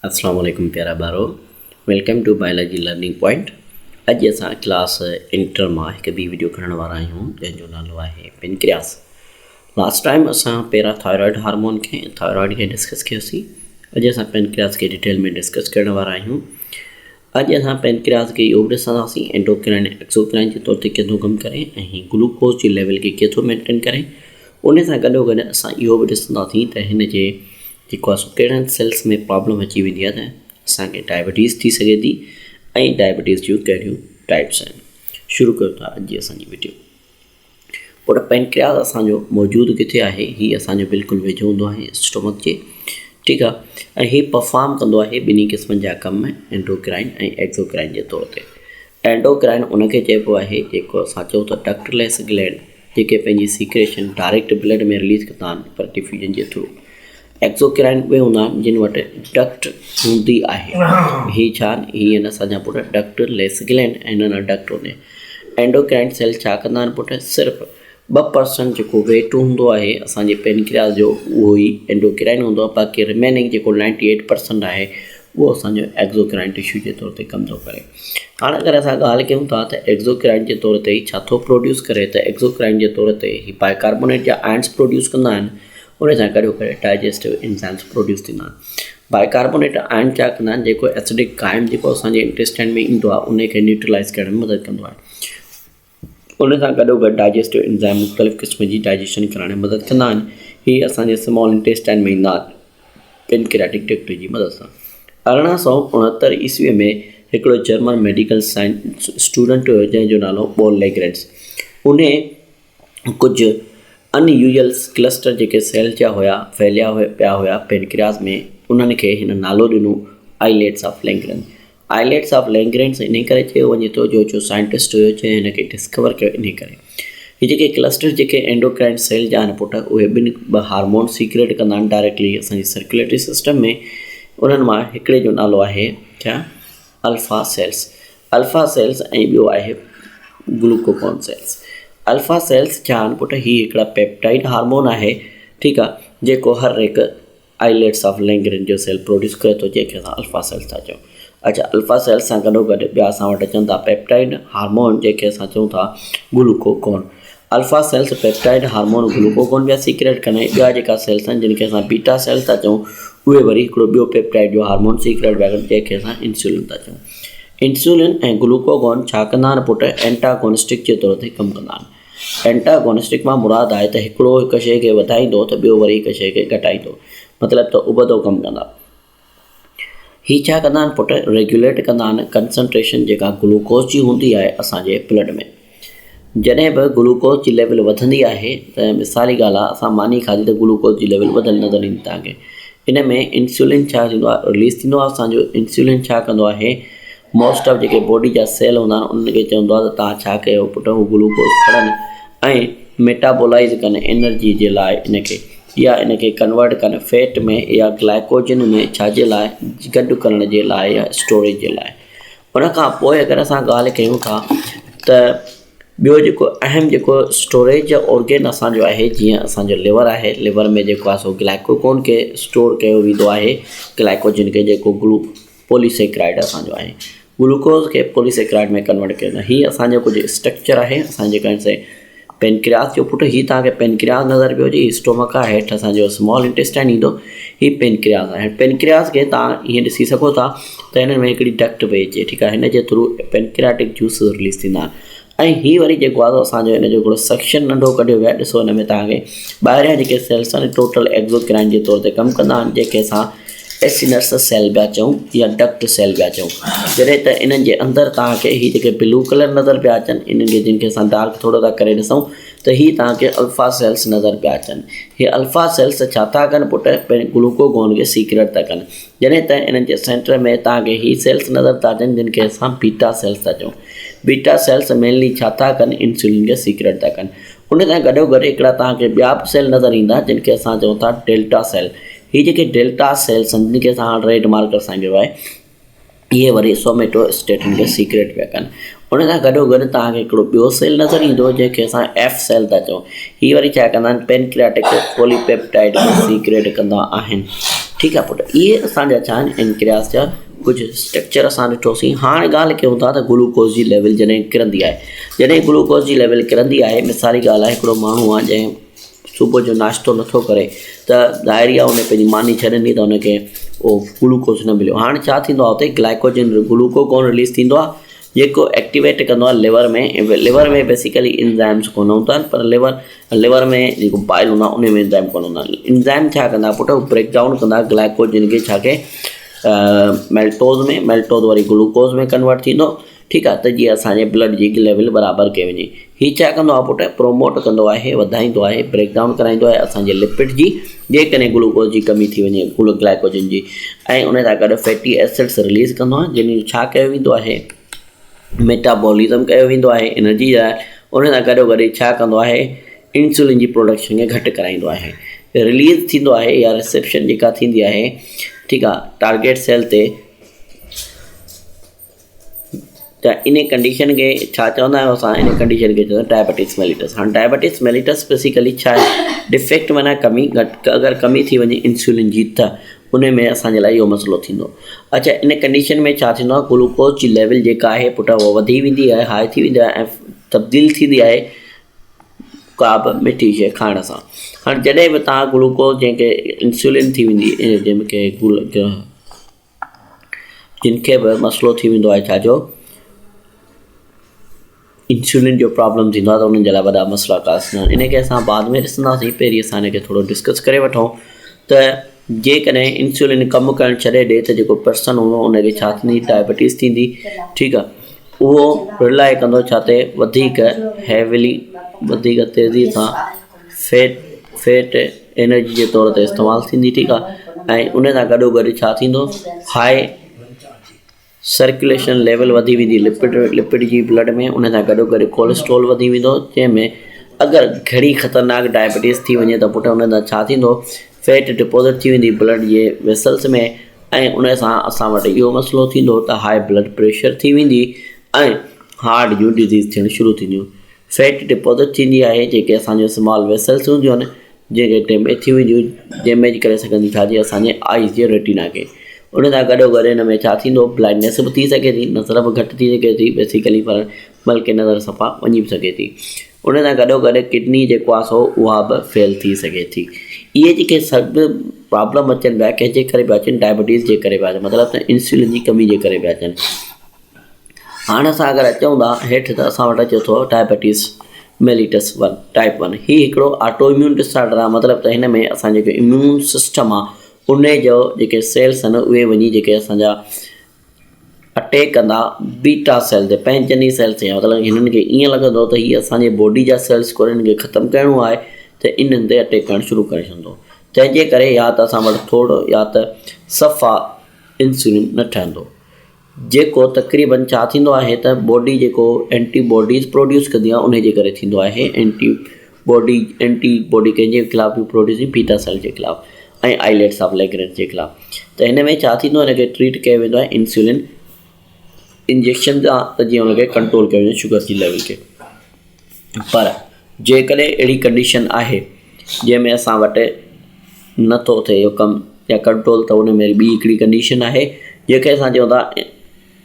अस्सलाम वालेकुम प्यारा बारो, welcome to biology learning point. अॼु असां क्लास इंटर मां हिकु ॿी वीडियो खणण वारा आहियूं जंहिंजो नालो आहे पेनक्रियास। लास्ट टाइम असां पहिरां थायराइड हार्मोन खे थायराइड खे डिस्कस कयोसीं। अॼु असां पेनक्रियास खे डिटेल में डिस्कस करण वारा आहियूं। अॼु असां पेनक्रियास खे इहो बि ॾिसंदासीं एंडोक्राइन एक्सोक्राइन जे तौर ते केतिरो कमु करे ऐं ग्लूकोज जी लेवल खे केतिरो मेंटेन करे। उन सां गॾोगॾु असां इहो बि ॾिसंदासीं त हिन जे जेको आहे कहिड़नि सेल्स में प्रॉब्लम अची वेंदी आहे त असांखे डायबिटीज़ थी सघे थी ऐं डायबिटीज़ जूं कहिड़ियूं टाइप्स आहिनि। शुरू कयो था अॼु जी असांजी वीडियो। पर पेनक्रियास असांजो मौजूदु किथे आहे? हीअ असांजो बिल्कुलु वेझो हूंदो आहे स्टोमक जे, ठीकु आहे। ऐं हीअ परफॉर्म कंदो आहे ॿिन्ही क़िस्मनि जा कम एंडोक्राइन ऐं एक्सोक्राइन जे तौर ते। एंडोक्राइन उनखे चइबो आहे जेको असां चऊं था डक्टलेस ग्लैंड, जेके पंहिंजी सीक्रेशन डायरेक्ट ब्लड में रिलीज़ कंदा आहिनि पर डिफ्यूजन जे थ्रू। एक्सोक्राइन उहे हूंदा आहिनि जिन वटि डक्ट हूंदी आहे। हीअ छा आहिनि? हीअ आहिनि असांजा पुट डक्टलेस ग्लैंड ऐं हिन डक्ट हूंदे। एंडोक्राइन सेल छा कंदा आहिनि पुट? सिर्फ़ु 2% जेको वेट हूंदो आहे असांजे पेनक्रियास जो उहो ई एंडोक्राइन हूंदो आहे। बाक़ी रिमेनिंग जेको 98% आहे उहो असांजो एक्सोक्राइन टिश्यू जे तौर ते कमु थो करे। हाणे अगरि असां ॻाल्हि कयूं था त एक्सोक्राइन जे तौर ते छा थो प्रोड्यूस करे, त एक्सोक्राइन जे तौर ते ही बाइकार्बोनेट जा आयन्स प्रोड्यूस कंदा आहिनि। उन सां गॾो गॾु डाइजेस्टिव एंजाइम्स प्रोड्यूस थींदा आहिनि। बाइकार्बोनेट आयन छा कंदा आहिनि? जेको एसिडिक काइम जेको असांजे इंटेस्टाइन में ईंदो आहे उनखे न्यूट्रलाइज़ करण में मदद कंदो आहे। उन सां गॾो गॾु डाइजेस्टिव एंजाइम मुख़्तलिफ़ क़िस्म जी डाइजेशन करण में मदद कंदा आहिनि। हीअ असांजे स्मॉल इंटेस्टाइन में ईंदा आहिनि पेनक्रियाटिक ट्रैक्ट जी मदद सां। 1869 ईस्वीअ में हिकिड़ो जर्मन मेडिकल साइंस स्टूडेंट हुयो जंहिंजो नालो पॉल लेग्रेंस। उन कुझु अनयूजुअल क्लस्टर जेके सेल जा हुया फैलिया पिया हुया पेनक्रियास में, उन्हनि खे हिन नालो ॾिनो आइलेट्स ऑफ लैंगरेंस। आइलेट्स ऑफ लैंगरेंस इन करे चयो वञे थो जो साइंटिस्ट हुयो जंहिं हिन खे डिस्कवर कयो इन करे। हीअ जेके क्लस्टर जेके एंडोक्राइन सेल जा आहिनि पुट, उहे ॿ हार्मोन सीक्रेट कंदा आहिनि डायरेक्टली असांजी सर्कुलेटरी सिस्टम में। उन्हनि मां हिकिड़े जो नालो आहे छा? Alpha cells. अल्फा सेल्स ऐं ॿियो आहे ग्लूकोगोन सेल्स। अल्फा सेल्स छा आहिनि पुट? हीअ हिकिड़ा पेप्टाइड हार्मोन आहे, ठीकु आहे, जेको हर हिकु आइलेट्स ऑफ लैंगरेंस जो सेल प्रोड्यूस करे थो, जंहिंखे असां अल्फा सेल्स था चऊं। अच्छा, अल्फा सेल्स सां गॾोगॾु ॿिया असां वटि अचनि था पेप्टाइड हार्मोन, जंहिंखे असां चऊं था glucagon. Alpha cells peptide hormone glucagon ॿिया सीक्रेट कंदा आहिनि। ॿिया जेका सेल्स आहिनि जिनखे असां बीटा सेल्स था चऊं, उहे वरी हिकिड़ो ॿियो पेप्टाइड जो हार्मोन सीक्रेट पिया कनि, जंहिंखे असां इंसुलिन था चऊं। इंसुलिन ऐं ग्लूकोगोन छा कंदा आहिनि पुट? एंटागोनिस्टिक जे तौर ते कमु कंदा आहिनि। एंटागोनिस्टिक मां मुराद आहे त हिकिड़ो हिकु शइ खे वधाईंदो त ॿियो वरी हिकु शइ खे घटाईंदो, मतिलबु त उबतो कमु कंदा। हीअ छा कंदा आहिनि पुट? रेगुलेट कंदा आहिनि कंसंट्रेशन जेका ग्लूकोज जी हूंदी आहे असांजे ब्लड में। जॾहिं बि ग्लूकोज जी लेवल वधंदी आहे त मिसाली ॻाल्हि आहे, असां मानी खाधी त ग्लूकोज जी लेवल वधल नज़र ईंदी तव्हांखे। इन में इंसुलिन छा थींदो आहे? रिलीज़ थींदो आहे असांजो। इंसुलिन छा कंदो आहे? मोस्ट ऑफ जेके बॉडी जा सेल हूंदा आहिनि उनखे चवंदो आहे त तव्हां छा कयो पुट? हू ग्लूकोज खणनि ऐं मेटाबोलाइज़ कनि एनर्जी जे लाइ इनखे, या इनखे कन्वर्ट कनि फैट में या ग्लाइकोजन में, छाजे लाइ? गॾु करण जे लाइ या स्टोरेज जे लाइ। उन खां पोइ अगरि असां ॻाल्हि कयूं था त ॿियो जेको अहम जेको स्टोरेज जो ऑर्गेन असांजो आहे, जीअं असांजो लिवर आहे, लिवर में जेको आहे सो ग्लाइकोगोन खे स्टोर कयो वेंदो आहे, ग्लाइकोजन खे जेको पॉलीसेक्राइड असांजो आहे, ग्लूकोज खे पॉलीसेक्राइड में कन्वर्ट कयो। हीअ असांजो कुझु स्ट्रक्चर आहे असांजे कंहिं पेनक्रियास जो पुट। हीअ तव्हांखे पेनक्रियास नज़र पियो अचे, स्टोमक आहे, हेठि असांजो स्मॉल इंटेस्टाइन ईंदो, हीअ पेनक्रियास आहे। पेनक्रियास खे तव्हां हीअं ॾिसी सघो था त हिन में हिकिड़ी डक्ट पई अचे, ठीकु आहे, हिन जे थ्रू पेनक्रियाटिक जूस रिलीज़ थींदा आहिनि। ऐं हीअ वरी जेको आहे असांजो हिन जो हिकिड़ो सेक्शन नंढो कढियो वियो आहे। ॾिसो हिन में तव्हांखे ॿाहिरियां जेके सेल्स आहिनि टोटल एक्सोक्राइन जे तौर ते कमु कंदा आहिनि, जंहिंखे असां एसिनस सेल पिया चऊं या डक्ट सेल पिया चऊं। जॾहिं त इन्हनि जे अंदरि तव्हांखे हीअ जेके ब्लू कलर नज़र पिया अचनि, इन्हनि खे जिनखे असां डार्क थोरो था करे ॾिसूं त हीअ तव्हांखे अल्फा सेल्स नज़र पिया अचनि। हीअ अल्फा सेल्स छा था कनि पुट? ग्लूकोगोन खे सीक्रेट था कनि। जॾहिं त इन्हनि जे सेंटर में तव्हांखे हीअ सेल्स नज़र था अचनि जिनखे असां बीटा सेल्स था चऊं। बीटा सेल्स मेनली छा था कनि? इंसुलिन खे सीक्रेट था कनि। उन सां गॾोगॾु हिकिड़ा तव्हांखे ॿिया बि सेल नज़र ईंदा जिनखे असां चऊं था डेल्टा सेल। हीअ जेके डेल्टा सेल्स आहिनि जिनखे असां हाणे रेड मार्कर सां कयो आहे, इहे वरी सोमेटोस्टेटिन खे सीक्रेट पिया कनि। उन सां गॾोगॾु तव्हांखे हिकिड़ो ॿियो सेल नज़र ईंदो जंहिंखे असां एफ सेल था चऊं। हीअ वरी छा कंदा आहिनि? पेनक्रियाटिक पॉलीपेप्टाइड खे सीक्रेट कंदा आहिनि। ठीक है पुट। ये असांजा छा इनक्रियास जा कुछ स्ट्रक्चर असां ॾिठोसीं। हाणे ॻाल्हि कयूं था त ग्लूकोज जी लेवल जॾहिं किरंदी आहे, जॾहिं ग्लूकोज जी लेवल किरंदी आहे, मिसाली ॻाल्हि आहे हिकिड़ो माण्हू आहे जंहिं सुबुह जो नाश्तो नथो करे त डायरिया उन पंहिंजी मानी छॾंदी त उनखे उहो ग्लूकोज न मिलियो। हाणे छा थींदो आहे हुते ग्लाइकोजन ग्लूकोगोन रिलीज़ थींदो आहे जेको एक्टिवेट कंदो आहे लिवर में। लिवर में बेसिकली इंजाइम्स कोन हूंदा आहिनि, पर लिवर में जेको बाइल हूंदो आहे उन में इंजाइम कोन हूंदा आहिनि। इंजाइम छा कंदा पुट, ब्रेक डाउन कंदा ग्लाइकोजन खे, छा के मेल्टोज वरी ग्लूकोज में कन्वर्ट थींदो। ठीकु आहे, त जीअं असांजे ब्लड जी लेवल बराबरि कई वञे। हीअ छा कंदो आहे पुट, प्रोमोट कंदो आहे, वधाईंदो आहे, ब्रेक डाउन कराईंदो आहे असांजे लिपिड जी, जेकॾहिं ग्लूकोज जी कमी थी वञे ग्लाइकोजन जी। ऐं उन सां गॾु फैटी एसिड्स रिलीज़ कंदो आहे, जिन छा कयो वेंदो आहे, मेटाबॉलिज़म कयो वेंदो आहे एनर्जी लाइ। उन सां गॾोगॾु छा कंदो आहे, इंसुलिन जी प्रोडक्शन खे घटि कराईंदो आहे। रिलीज़ थींदो आहे या रिसेप्शन जेका थींदी आहे, ठीकु आहे, टारगेट सेल ते। त इन कंडीशन खे छा चवंदा आहियूं असां, इन कंडीशन खे चवंदा आहियूं डायबिटीज़ मेलिटस। हाणे डायबिटीज़ मेलिटस बेसिकली छा आहे, डिफेक्ट माना कमी, घटि अगरि कमी थी वञे इंसुलिन जी त उन में असांजे लाइ इहो मसइलो थींदो। अच्छा, इन कंडीशन में छा थींदो आहे, ग्लूकोज जी लेवल जेका आहे पुट उहा वधी वेंदी आहे, हाई थी वेंदी आहे ऐं तब्दील थींदी आहे का बि मिठी शइ खाइण सां। हाणे जॾहिं बि तव्हां ग्लूकोज जंहिंखे इंसुलिन थी वेंदी, जंहिंखे जिनखे बि मसइलो थी वेंदो आहे छाजो, इंसुलिन जो प्रॉब्लम थींदो आहे, त उन्हनि जे लाइ वॾा मसइला का न आहिनि। इनखे असां बाद में ॾिसंदासीं, पहिरीं असां हिनखे थोरो डिस्कस करे वठूं त जेकॾहिं इंसुलिन कमु करणु छॾे ॾिए त जेको पर्सन हूंदो उनखे छा थींदी, डायबिटीज़ थींदी। ठीकु आहे, उहो रिलाए कंदो छा ते, वधीक हैविली, वधीक तेज़ीअ सां फैट एनर्जी जे तौर ते इस्तेमालु थींदी। ठीकु आहे, ऐं उन सां गॾोगॾु छा थींदो, हाई सर्कुलेशन लेवल वधी वेंदी लिपिड जी ब्लड में। उन सां गॾोगॾु कोलेस्ट्रॉल वधी वेंदो, जंहिंमें अगरि घणी ख़तरनाक डायबिटीज़ थी वञे त पुट उन सां छा थींदो, फैट डिपोज़िट थी वेंदी ब्लड जे वेसल्स में, ऐं उन सां असां वटि इहो मसइलो थींदो त हाई ब्लड प्रेशर थी वेंदी ऐं हार्ट जूं डिज़ीज़ थियणु शुरू थींदियूं। फैट डिपोज़िट थींदी आहे, जेके असांजो स्मॉल वेसल्स हूंदियूं आहिनि, जेके डैमेज थी वेंदियूं, डैमेज करे सघंदी छाजे असांजे आइज़ जे रेटिना खे। उन सां गॾोगॾु हिन में छा थींदो, ब्लाइंडनेस बि थी सघे थी, नज़र बि घटि थी सघे थी बेसिकली, पर बल्कि नज़र सफ़ा वञी बि सघे थी। उन सां गॾोगॾु किडनी जेको आहे सो उहा बि फेल थी सघे थी। इहे जेके सभु प्रॉब्लम अचनि पिया, कंहिंजे करे पिया अचनि, डायबिटीज़ जे करे पिया अचनि, मतिलबु त इंसुलिन जी कमी जे करे पिया अचनि। हाणे असां अगरि अचूं था हेठि त असां वटि अचे थो डायबिटीज़ मेलिटस 1 टाइप 1। हीअ हिकिड़ो ऑटो इम्यून डिसऑर्डर आहे, मतिलबु त हिन में असांजो जेको इम्यून सिस्टम आहे उन जो जेके सेल्स आहिनि उहे वञी जेके असांजा अटैक कंदा बीटा सेल ते, पंहिंजनि सेल्स ते। मतिलबु हिननि खे ईअं लॻंदो त हीअ असांजे बॉडी जा सेल्स को हिननि खे ख़तमु करिणो आहे, त इन्हनि ते अटैक करणु शुरू करे छॾंदो। तंहिंजे करे या त असां वटि थोरो या त सफ़ा इंसुलिन न ठहंदो, जेको तक़रीबन छा थींदो आहे त बॉडी जेको एंटीबॉडीज़ प्रोड्यूस कंदी आहे उन जे करे थींदो आहे। एंटीबॉडी कंहिंजे ख़िलाफ़ु बि प्रोड्यूस थी, बीटा सेल जे ख़िलाफ़ु ऐं आइलेट्स ऑफ लेग्रेंस जे ख़िलाफ़ु। त हिन में छा थींदो, हिनखे ट्रीट कयो वेंदो आहे इंसुलिन इंजेक्शन सां, त जीअं हुनखे कंट्रोल कयो वञे शुगर जी लेवल खे। पर जेकॾहिं अहिड़ी कंडीशन आहे जंहिंमें असां वटि नथो थिए इहो कमु या कंट्रोल, त उन में ॿी हिकिड़ी कंडीशन आहे जंहिंखे असां चऊं था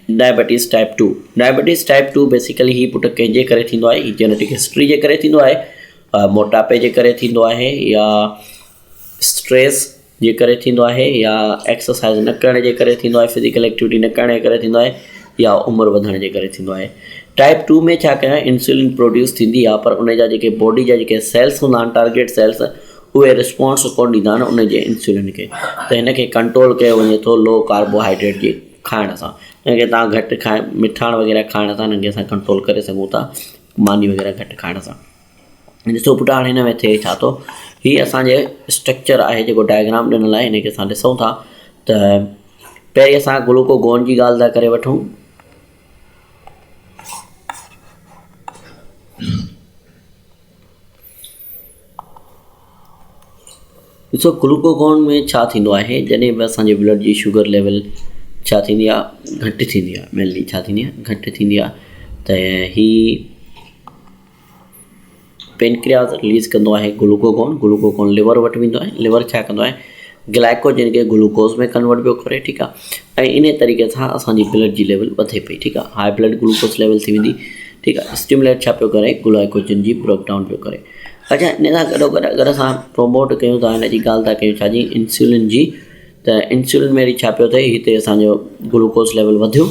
diabetes type 2। Diabetes type 2 basically हीअ पुट कंहिंजे करे थींदो आहे, हीअ जेनेटिक हिस्ट्री जे करे थींदो आहे, मोटापे जे करे थींदो आहे, या स्ट्रेस जे करे थींदो आहे, या एक्सरसाइज़ न करण जे करे थींदो आहे, फिज़िकल एक्टिविटी न करण जे करे थींदो आहे, या उमिरि वधण जे करे थींदो आहे। टाइप 2 में छा कयां, इंसुलिन प्रोड्यूस थींदी आहे, पर उन जा जेके बॉडी जा जेके सेल्स हूंदा आहिनि, टारगेट सेल्स, उहे रिस्पॉन्स कोन ॾींदा आहिनि उन जे इंसुलिन खे। त हिन खे कंट्रोल कयो वञे थो लो कार्बोहाइड्रेट जे खाइण सां। हिनखे तव्हां घटि मिठाण वग़ैरह खाइण सां हिनखे असां कंट्रोल करे सघूं था, मानी वग़ैरह घटि खाइण सां। ॾिसो पुटु, हाणे हिन में थिए छा थो, हीअ असांजे स्ट्रक्चर आहे जेको डायग्राम ॾिनल आहे, हिनखे असां ॾिसूं था। त पहिरीं असां ग्लूकोगोन जी ॻाल्हि था करे वठूं। ॾिसो, ग्लूकोगोन में छा थींदो आहे, जॾहिं बि असांजे ब्लड जी शुगर लेवल छा थींदी आहे, घटि थींदी आहे, मेनली छा थींदी आहे, घटि थींदी आहे, त हीअ पेनक्रियास रिलीज़ कंदो आहे ग्लूकोगोन। ग्लूकोगोन लिवर वटि वेंदो आहे। लिवर छा कंदो आहे, ग्लाइकोजन के ग्लूकोज में कन्वर्ट पियो करे, ठीकु आहे। ऐं इन तरीक़े सां असांजी ब्लड जी लेवल वधे पई, ठीकु आहे। हाई ब्लड ग्लूकोज लेवल थी वेंदी, ठीकु आहे। स्टिमुलेट छा पियो करे, ग्लाइकोजन जी ब्रेकडाउन पियो करे। अच्छा, इन सां गॾोगॾु अगरि असां प्रोमोट कयूं था, हिन जी ॻाल्हि था कयूं छाजी, इंसुलिन जी, त इंसुलिन में वरी छा पियो थिए, हिते असांजो ग्लूकोज लेवल वधियो।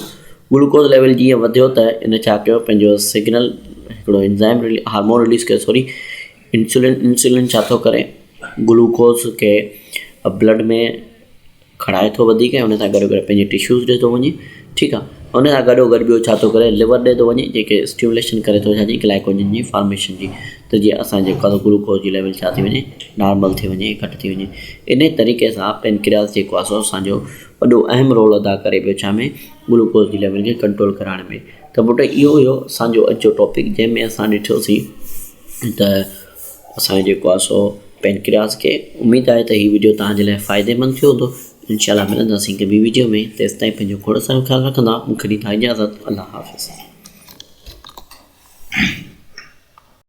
ग्लूकोज लेवल जीअं वधियो त इन छा कयो, पंहिंजो सिग्नल हिकिड़ो एंजाइम हार्मोन रिलीज़ कयो, सॉरी इंसुलिन छा थो करे, ग्लूकोज के ब्लड में खणाए थो वधीक, ऐं उन सां गॾोगॾु पंहिंजे टिश्यूज़ ॾे थो वञे, ठीकु आहे। उन सां गॾोगॾु ॿियो छा थो करे, लिवर ॾे थो वञे, जेके स्टिमुलेशन करे थो छाजी, ग्लाइकोजन जी फॉर्मेशन जी, त जीअं असांजे ग्लूकोज जी लेवल छा थी वञे, नॉर्मल थी वञे, घटि थी वञे। इन तरीक़े सां पेनक्रियास जेको आहे सो असांजो वॾो अहम रोल अदा करे पियो छा में, ग्लूकोज जी लेवल खे कंट्रोल कराइण में। त पुटु इहो हुयो असांजो अॼु जो टॉपिक, जंहिंमें असां ॾिठोसीं त असांजो जेको आहे सो पेनक्रियास खे। उमेदु आहे त हीउ वीडियो तव्हांजे लाइ फ़ाइदेमंद थियो हूंदो। इंशाल्लाह मिलंदासीं हिकु ॿी वीडियो में। तेसिताईं पंहिंजो खोड़ सारो ख़्यालु रखंदा। मूंखे ॾींदा इजाज़त। अल्लाह हाफ़िज़।